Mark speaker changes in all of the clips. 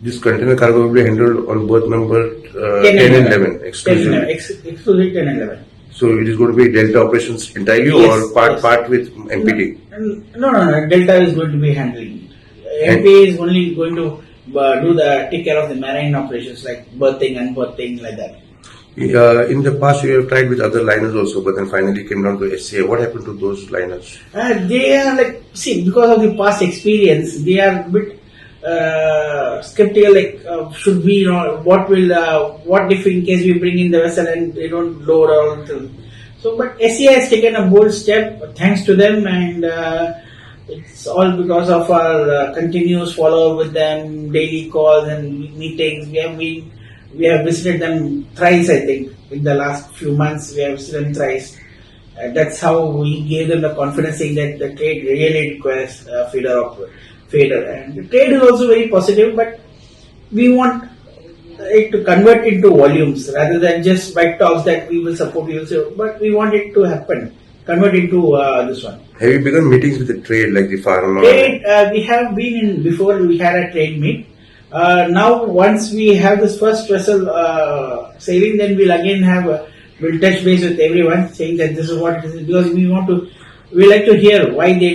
Speaker 1: This container cargo will be handled on berth number 10 and 11 exclusively.
Speaker 2: Exclusively 10 and 11.
Speaker 1: So it is going to be Delta operations entirely or part with MPT?
Speaker 2: No. Delta is going to be handling. MP is only going to take care of the marine operations like berthing and unberthing like that.
Speaker 1: In the past, you have tried with other liners also, but then finally came down to SCA. What happened to those liners?
Speaker 2: They are because of the past experience, they are a bit skeptical. Should we, what if in case we bring in the vessel and they don't load all the. So, but SCA has taken a bold step, thanks to them, and it's all because of our continuous follow up with them, daily calls and meetings. We have visited them thrice, I think, in the last few months. We have visited them thrice. That's how we gave them the confidence, saying that the trade really requires feeder. And the trade is also very positive, but we want it to convert into volumes rather than just by talks that we will support you. But we want it to happen, convert into this one.
Speaker 1: Have you begun meetings with the trade, like the farmer?
Speaker 2: Trade, we have been in before. We had a trade meet. Now, once we have this first vessel sailing, then we'll touch base with everyone, saying that this is what it is, because we like to hear why they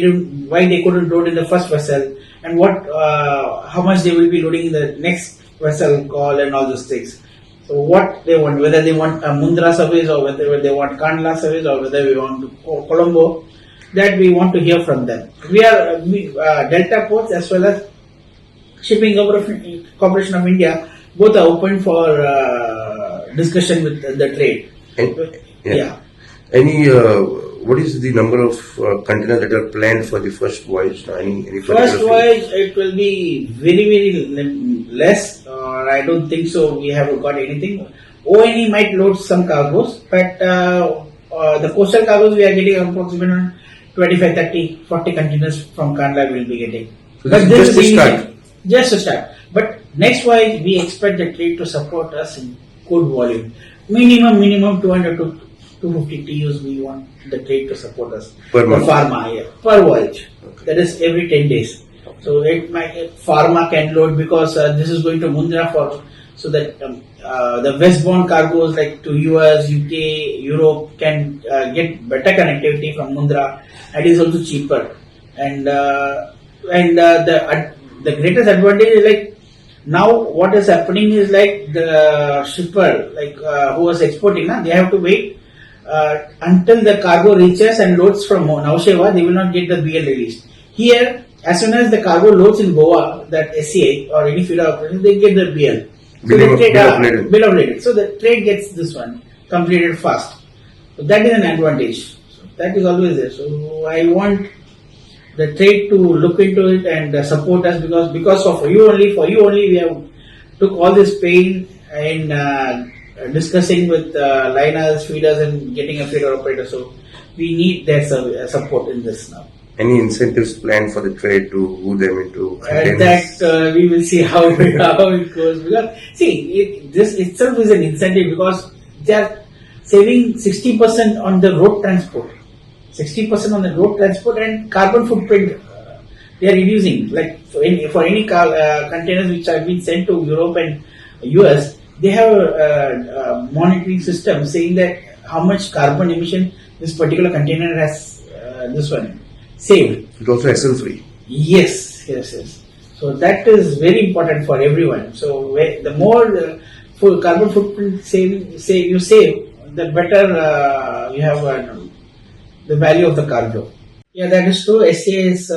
Speaker 2: couldn't load in the first vessel, and how much they will be loading in the next vessel call and all those things. So what they want, whether they want a Mundra service or whether they want Kandla service or whether we want Colombo, that we want to hear from them. We are Delta Ports as well as Shipping Corporation of India, both are open for discussion with the trade.
Speaker 1: What is the number of containers that are planned for the first voyage?
Speaker 2: First voyage, it will be very, very less. I don't think so. We have got anything. ONE might load some cargoes, but the coastal cargoes we are getting approximately 25, 30, 40 containers from Kandla we will be getting.
Speaker 1: So this is just a start.
Speaker 2: Just a start. But next wise, we expect the trade to support us in good volume. Minimum 200 to 250 TUs we want the trade to support us.
Speaker 1: Per month?
Speaker 2: Per voyage. Okay. That is every 10 days. So pharma can load because this is going to Mundra so that the westbound cargoes like to US, UK, Europe can get better connectivity from Mundra, and is also cheaper. And the greatest advantage is now what is happening is the shipper who was exporting, they have to wait until the cargo reaches and loads from Nauseva. They will not get the BL released. Here, as soon as the cargo loads in Goa, that SCA or any feeder operation, they get the BL. So bill of lading. So the trade gets this one completed fast. So that is an advantage. So that is always there. So I want the trade to look into it and support us because of for you only we have took all this pain in discussing with liners, feeders, and getting a feeder operator. So we need their support in this now.
Speaker 1: Any incentives planned for the trade to woo them into
Speaker 2: containers? That we will see how it goes. Because this itself is an incentive because they are saving 60% on the road transport. 60% on the road transport and carbon footprint they are reducing. Like for any containers which have been sent to Europe and US, they have a monitoring system saying that how much carbon emission this particular container has saved.
Speaker 1: It's also hassle free.
Speaker 2: Yes. So that is very important for everyone. So the more carbon footprint you save, the better you have the value of the cargo. Yeah, that is true. SCA is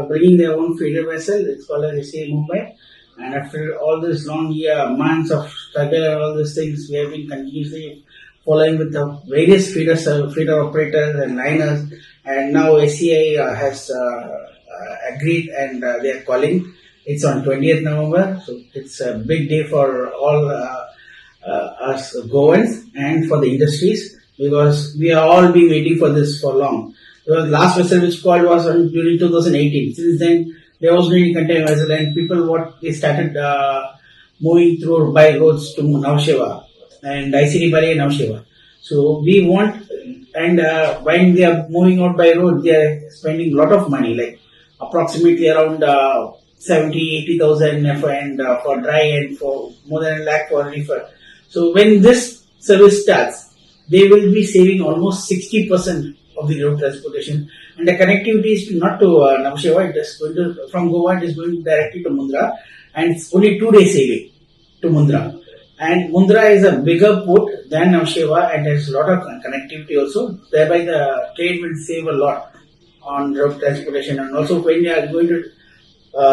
Speaker 2: bringing their own feeder vessel. It's called as SCA Mumbai. And after all this long months of struggle and all these things, we have been continuously following with the various feeder operators and liners. And now SCA has agreed and they are calling. It's on 20th November. So it's a big day for all us Goans and for the industries, because we have all been waiting for this for long. The last vessel which called was during 2018. Since then, there was no any container vessel, and people they started moving through by roads to Nauseva and ICD Bari and Nauseva. So we want, and when they are moving out by road, they are spending a lot of money, like approximately around 70,000, 80,000 for dry and for more than a lakh for reefer. So when this service starts, they will be saving almost 60% of the road transportation. And the connectivity is not to Navasheva, it is going to, from Goa, it is going directly to Mundra, and it's only 2 days sailing to Mundra. And Mundra is a bigger port than Navasheva and has a lot of connectivity also. Thereby the trade will save a lot on road transportation. And also when they are going to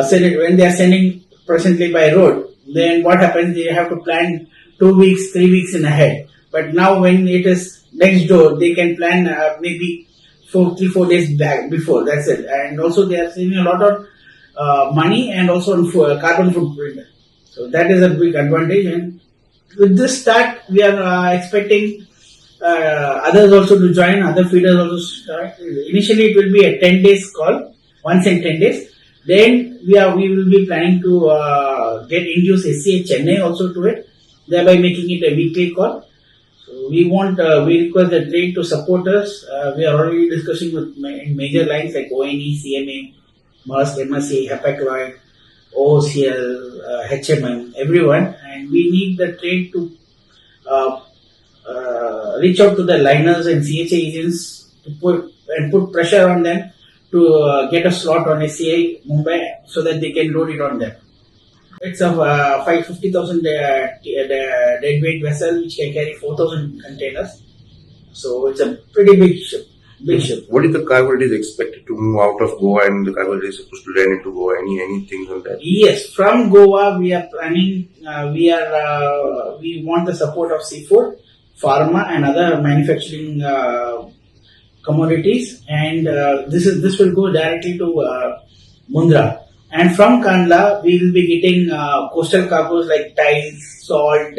Speaker 2: send it, when they are sending presently by road, then what happens, they have to plan 2 weeks, 3 weeks in ahead. But now when it is next door, they can plan maybe 3-4 days back before, that's it. And also they are saving a lot of money and also on carbon footprint. So that is a big advantage. And with this start, we are expecting others also to join, other feeders also to start. Initially, it will be a 10 days call, once in 10 days. Then we will be planning to get induced SCA Chennai also to it, thereby making it a weekly call. So we request the trade to support us. We are already discussing with major lines like ONE, CMA, Maersk, MSC, Hapag-Lloyd, OCL, HMM, everyone, and we need the trade to reach out to the liners and CHA agents to put pressure on them to get a slot on SCA Mumbai so that they can load it on them. It's a 550,000 deadweight vessel which can carry 4,000 containers. So it's a pretty big ship.
Speaker 1: What is the cargo that is expected to move out of Goa and the cargo that is supposed to land into Goa? Any things on that?
Speaker 2: Yes, from Goa we are planning. We want the support of seafood, pharma, and other manufacturing commodities, and this will go directly to Mundra. And from Kandla, we will be getting coastal cargoes like tiles, salt,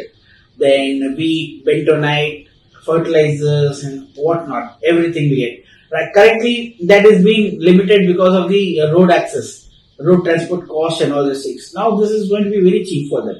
Speaker 2: then wheat, bentonite, fertilizers, and whatnot. Everything we get. Right. Currently, that is being limited because of the road access, road transport cost, and all these things. Now, this is going to be very cheap for them.